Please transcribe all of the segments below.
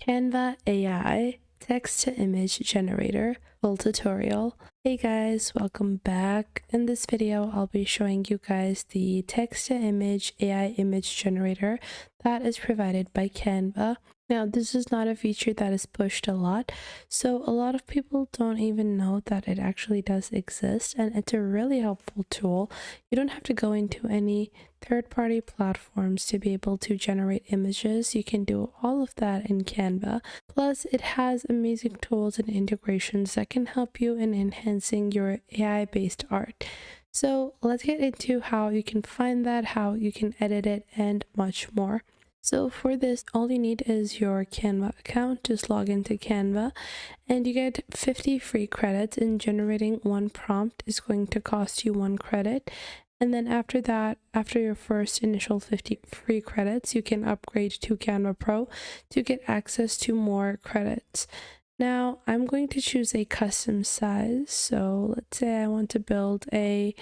Canva AI Text to Image Generator full tutorial. Hey guys, welcome back. In this video, I'll be showing you guys the text to image AI image generator that is provided by Canva. Now, this is not a feature that is pushed a lot, so a lot of people don't even know that it actually does exist, and it's a really helpful tool. You don't have to go into any third-party platforms to be able to generate images. You can do all of that in Canva. Plus, it has amazing tools and integrations that can help you in enhancing your AI-based art. So let's get into how you can find that, how you can edit it, and much more. So for this, all you need is your Canva account. Just log into Canva and you get 50 free credits, and generating one prompt is going to cost you 1 credit. And then after that, after your first initial 50 free credits, you can upgrade to Canva Pro to get access to more credits. Now, I'm going to choose a custom size. So let's say I want to build a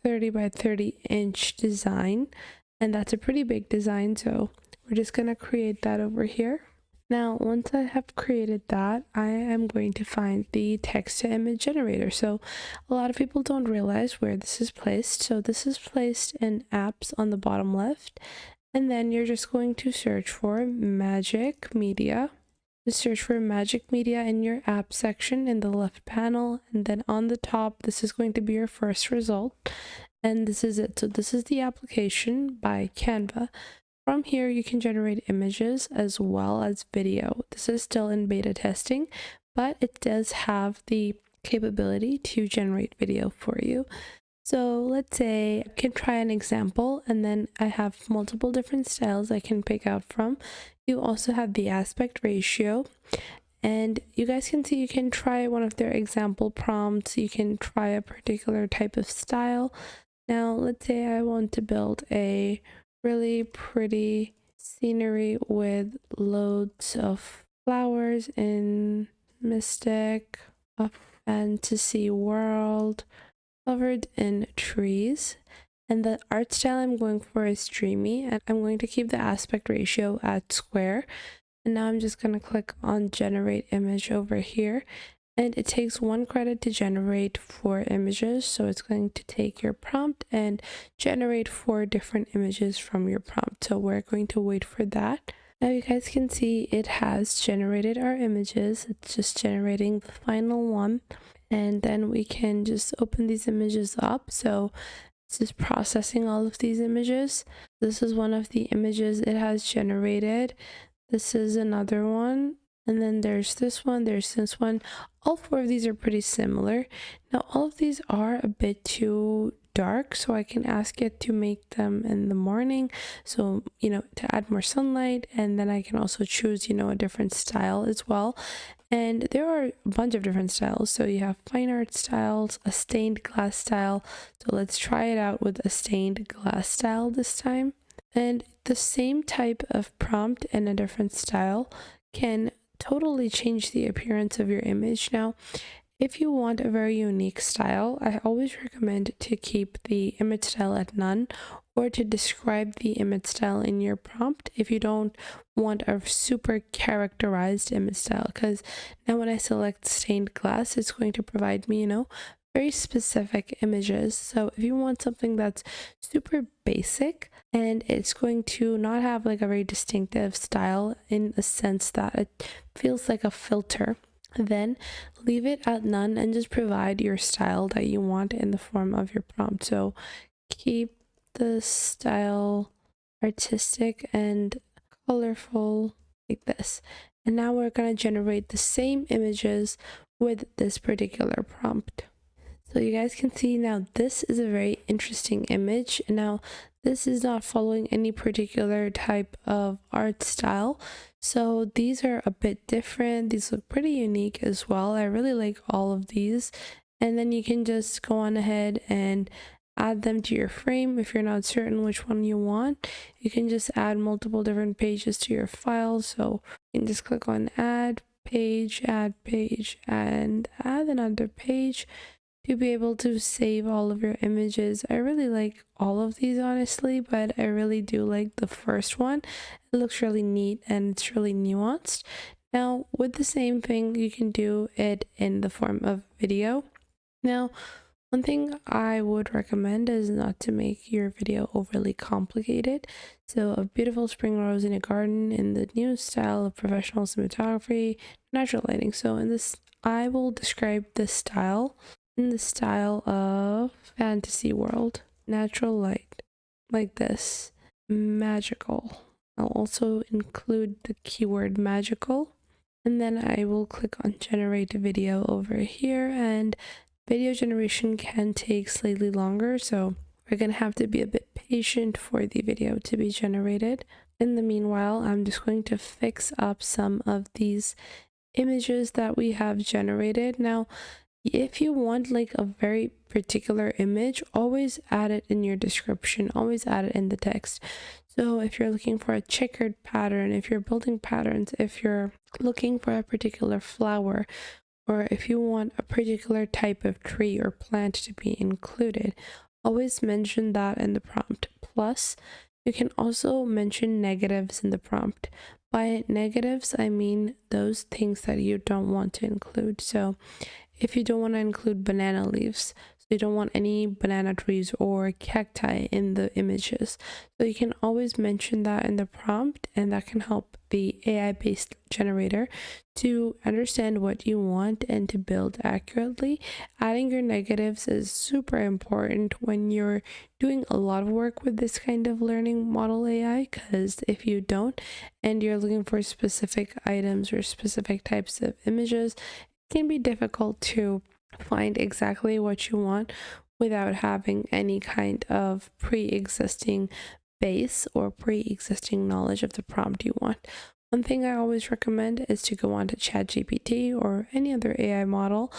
30 by 30 inch design, and that's a pretty big design. So we're just going to create that over here. Now, once I have created that, I am going to find the text to image generator. So a lot of people don't realize where this is placed. So this is placed in apps on the bottom left. And then you're just going to search for Magic Media. Just search for Magic Media in your app section in the left panel. And then on the top, this is going to be your first result. And this is it. So this is the application by Canva. From here, you can generate images as well as video. This is still in beta testing, but it does have the capability to generate video for you. So let's say I can try an example, and then I have multiple different styles I can pick out from. You also have the aspect ratio, and you guys can see you can try one of their example prompts. You can try a particular type of style. Now, let's say I want to build a really pretty scenery with loads of flowers in mystic, a fantasy world covered in trees. And the art style I'm going for is dreamy, and I'm going to keep the aspect ratio at square. And now I'm just going to click on generate image over here. And it takes 1 credit to generate 4 images. So it's going to take your prompt and generate 4 different images from your prompt. So we're going to wait for that. Now you guys can see it has generated our images. It's just generating the final one. And then we can just open these images up. So this is processing all of these images. This is one of the images it has generated. This is another one. And then there's this one, there's this one. All 4 of these are pretty similar. Now, all of these are a bit too dark, so I can ask it to make them in the morning. So, to add more sunlight, and then I can also choose, a different style as well. And there are a bunch of different styles. So you have fine art styles, a stained glass style. So let's try it out with a stained glass style this time. And the same type of prompt and a different style can totally change the appearance of your image. Now, if you want a very unique style, I always recommend to keep the image style at none, or to describe the image style in your prompt if you don't want a super characterized image style. Because now when I select stained glass, it's going to provide me, very specific images. So if you want something that's super basic and it's going to not have like a very distinctive style in the sense that it feels like a filter, then leave it at none and just provide your style that you want in the form of your prompt. So keep the style artistic and colorful like this. And now we're going to generate the same images with this particular prompt. So you guys can see now this is a very interesting image. Now this is not following any particular type of art style. So these are a bit different. These look pretty unique as well. I really like all of these. And then you can just go on ahead and add them to your frame. If you're not certain which one you want, you can just add multiple different pages to your file. So you can just click on add page, and add another page to be able to save all of your images. I really like all of these honestly, but I really do like the first one. It looks really neat and it's really nuanced. Now, with the same thing, you can do it in the form of video. Now, one thing I would recommend is not to make your video overly complicated. So, a beautiful spring rose in a garden in the new style of professional cinematography, natural lighting. So, in this, I will describe this style in the style of fantasy world, natural light, like this, magical. I'll also include the keyword magical. And then I will click on generate video over here, and video generation can take slightly longer, so we're going to have to be a bit patient for the video to be generated. In the meanwhile, I'm just going to fix up some of these images that we have generated. Now, if you want like a very particular image, always add it in your description, always add it in the text. So if you're looking for a checkered pattern, if you're building patterns, if you're looking for a particular flower, or if you want a particular type of tree or plant to be included, always mention that in the prompt. Plus, you can also mention negatives in the prompt. By negatives, I mean those things that you don't want to include. So if you don't want to include banana leaves, so you don't want any banana trees or cacti in the images, so you can always mention that in the prompt, and that can help the AI-based generator to understand what you want and to build accurately. Adding your negatives is super important when you're doing a lot of work with this kind of learning model AI, because if you don't and you're looking for specific items or specific types of images, can be difficult to find exactly what you want without having any kind of pre-existing base or pre-existing knowledge of the prompt you want. One thing I always recommend is to go on to ChatGPT or any other AI model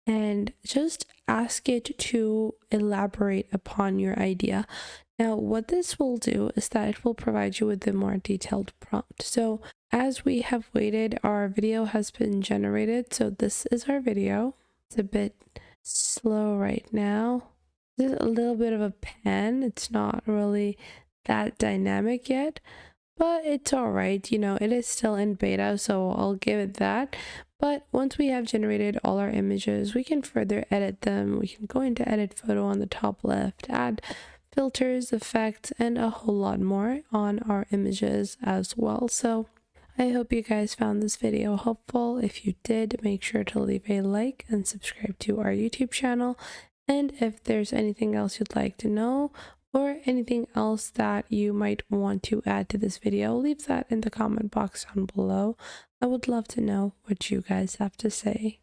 and just ask it to elaborate upon your idea. Now, what this will do is that it will provide you with a more detailed prompt. So as we have waited, our video has been generated. So this is our video. It's a bit slow right now. There's a little bit of a pan. It's not really that dynamic yet, but it's all right. You know, it is still in beta, so I'll give it that. But once we have generated all our images, we can further edit them. We can go into edit photo on the top left, add filters, effects, and a whole lot more on our images as well. So I hope you guys found this video helpful. If you did, make sure to leave a like and subscribe to our YouTube channel. And if there's anything else you'd like to know, or anything else that you might want to add to this video, leave that in the comment box down below. I would love to know what you guys have to say.